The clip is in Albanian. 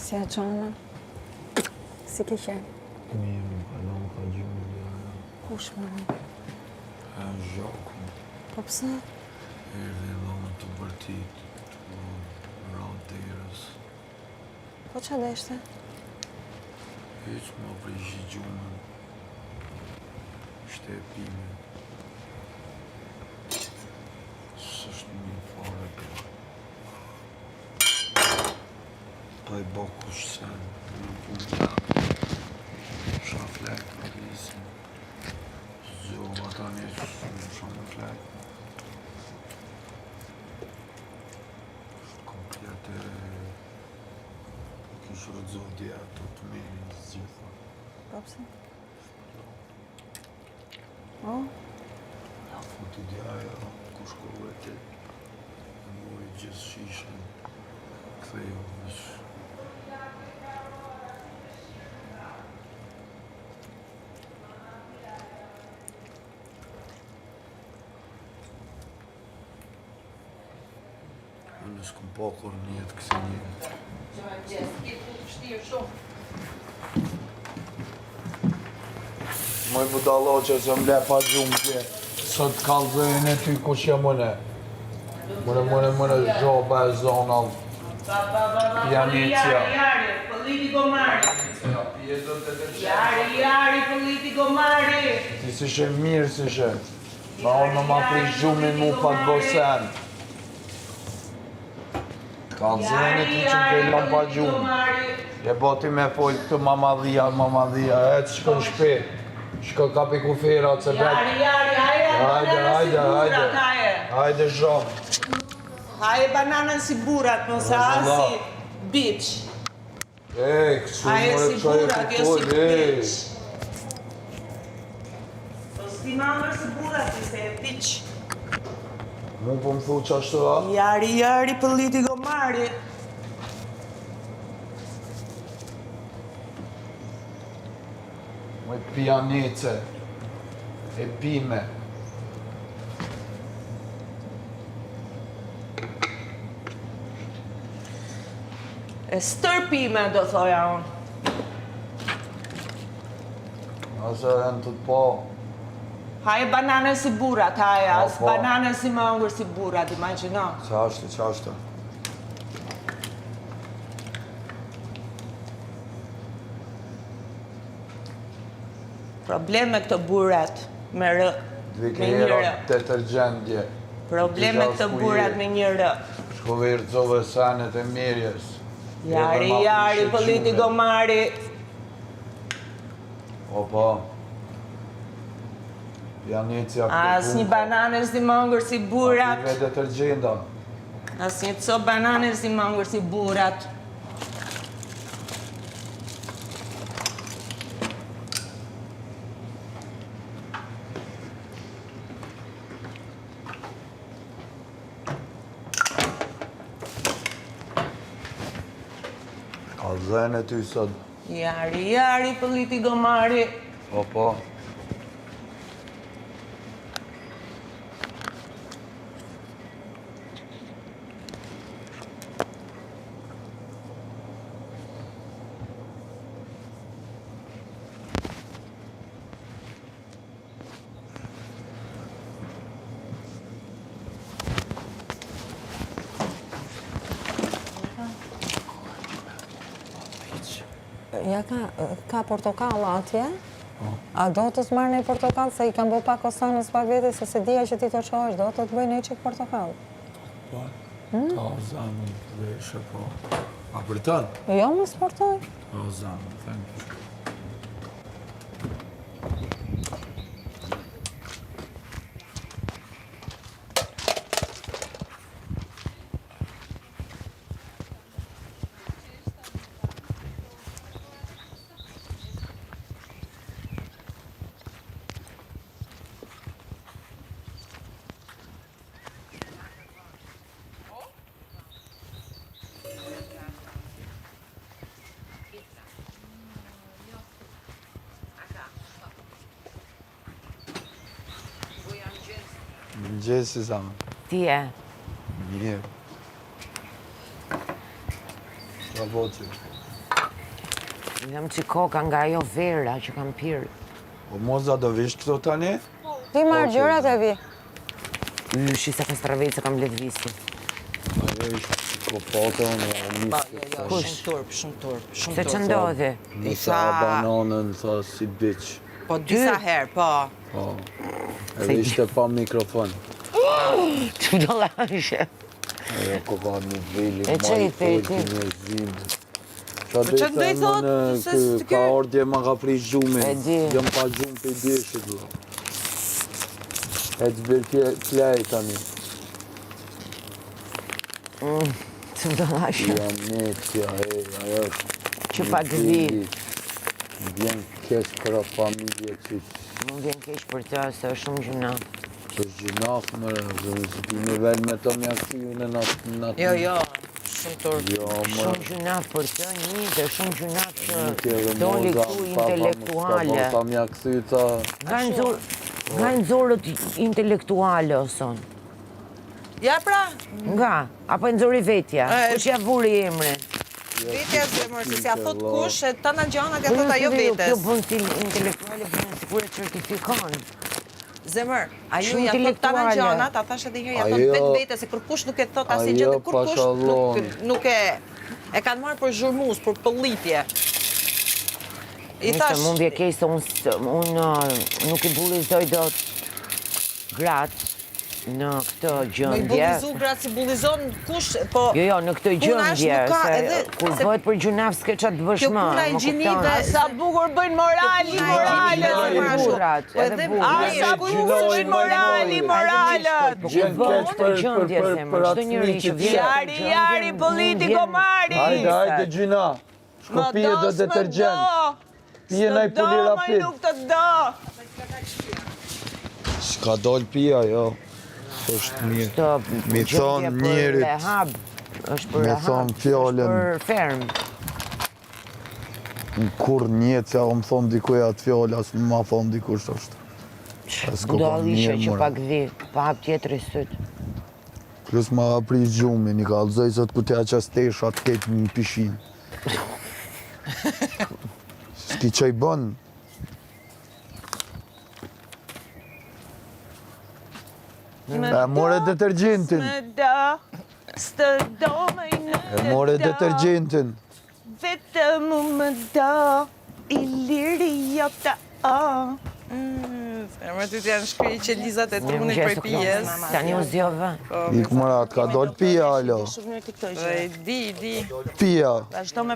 Si e qonë? Si ke qenë? Mirë, më kalon ka gjumë dhe Kush më? e zhoku. Po pse? Erdhe dhomë të bërtit, të ranë të erës. Po që deshte? Heq më prishi gjumën. Shtepime. S'është një fare kjo. Pa i bo kush sen, nuk unë gjatë. Shaflek të rrisin. Zgjova tani që shumë shumë flek. Është komplet e... Kishë rëzodhja të të meri zgjitha. Po pse? O? Ja futi djaja, ku shkove ti. E mori gjithë shishen. Kthejo vesh. Unë s'kom po kur një jetë kësi një. Që me gjesë, kitë të shtirë shumë. Moj budalo që se mle pa gjumë që sot kalzojnë e ty kush jam mëne. Mëne zhoba e zonal. Pjanicja. Jari, politiko mari. Jari, politiko mari. Ti si shë mirë si shë. Ma unë ma prish gjumin mu pa të bosen. Kalzojnë e ty që më kejlon pa gjumë. Je boti me folë këtë mamadhia, e të shko në shpe. Shko kapi kuferat se vetë. Hajde. Hajde zhomë. Hajde bananën si burat, nëse asi bitch. Kësu Hajde mëre si të qaj e burat, jo si kupol, bitch. Po s'ti mamër si burat, ti se e bitch. Mu po më thu që ashtu a? Jari, politiko mari. Moj pjanice, e pime. E stërpime, do thoja unë. Ase e në të të po. Haje banane si burat, haje, as Po. banane si më ëngër si burat, imagino. Qa ashtë? Problem me këto burat, me rë, Dvike me një hera rë. detergjendje. Problem me këto burat me një rë. Shkove i rëzove sanet e mirjes. Jari, politiko mari. Opa. Pjanicja këtë As një banane si më ëngër si burat. Ative detergjenda. As një copë banane si më ëngër si burat. Kalzën e ty sot. Jari, politiko mari. Opa. Ja ka portokalla atje? A do të të marrë një portokallë, se i kam bë pak osanës pak vete, se dija që ti të qohesh, do të të bëj një qik portokallë? Po, ta o zamën dhe ishe po. A për tënë? Jo, më sportoj. Ta o zamën, thank you. Mëngjesi, zamën. Ti e. Mirë. Qa voqë? Jam që koka nga ajo vera që kam pirë. Po moza do vish këto tani? Ti marrë gjërat e vi. Lyshi se ka stravejtë se kam blet visi. Ajo ishte psikopate, unë e misë. Shumë turp. Se që ndodhi? Më sa bananën, tha si bitch. Po disa herë, po. Po. Edhe ishte pa mikrofon. Që do lashe? Ajo ko ka një veli, E që i theti? Qa do i thëmë në ka ordje ma ka pri gjumin. E di. Jëm pa gjumë për i deshit. E të bërë plej tani. Që do lashe? Jam netja, ajo është. Që pa gëzi. Vjen kesh për a familje që Më vjen keq për të, se është shumë gjuna. është gjinaf më nivel me të mjafti unë në natë. Jo, shumë turp. Jo, më Shumë gjuna për të një dhe shumë gjuna që tjere doli moza, këtu intelektuale. Pa mja këthy ta... Nga në zorët intelektuale, o son. Ja pra, Nga, apo në zori vetja, kush ja vuri emrin. vetja zemër, se si a thot kush, e të në gjanat ja thot ajo vetes. Kjo bën si intelektuale, bën si kur e certifikon. Zemër, ajo ja thot të në gjanat, a thash edhe herë ja thot Ajo- vetë vete, se kërkush nuk e thot asnjë gjë, ajo, dhe kërkush pashallon. nuk e kanë marrë për zhurmus, për pëllitje. I Nishtë, thash, mund vje kej se unë nuk i bullizoj dot gratë në këtë më i gjëndje. bullizu gratë si bullizon kush, po... Jo, në këtë puna është gjëndje, nuk ka se edhe- kur se- bëhet për gjunaf s'ke qatë të bësh Kjo më, puna e më gjinive, kupton. sa bukur bëjnë morali, Edhe burrat, Po edhe edhe burrat. sa bukur bëjnë morali, Po kur Gjen bëhet keq këtë gjëndje, zemër, çdo njëri që vjen Jari, jari, politiko mari. Hajde gjina, shko pije do detergjent. Pije naj puli rapid. Nuk të do. S'ka doll pija, jo. është mirë. Këtë Mi gjëndje thonë për njerit, rehab, është për me rehab, thonë është fjallën. për ferm. kur njetë që më thonë dikuj atë fjallë, asë më ma thonë dikush është. Budallishe që pa gdhi, pa hap tjetëri sytë. Plus ma apri gjumin, i ka alëzoj se të kutja që stesh atë ketë një pishin. S'ki që i bënë. E more detergjentin. Së do me i në E more detergjentin. Vetëm më do, i liri jota. Femër ty t'janë shkri që Lizat e trunit për pijes. Tani u zjova. Ik mërat, ka dollë pija, alo. Di. Pija. Vazhdo me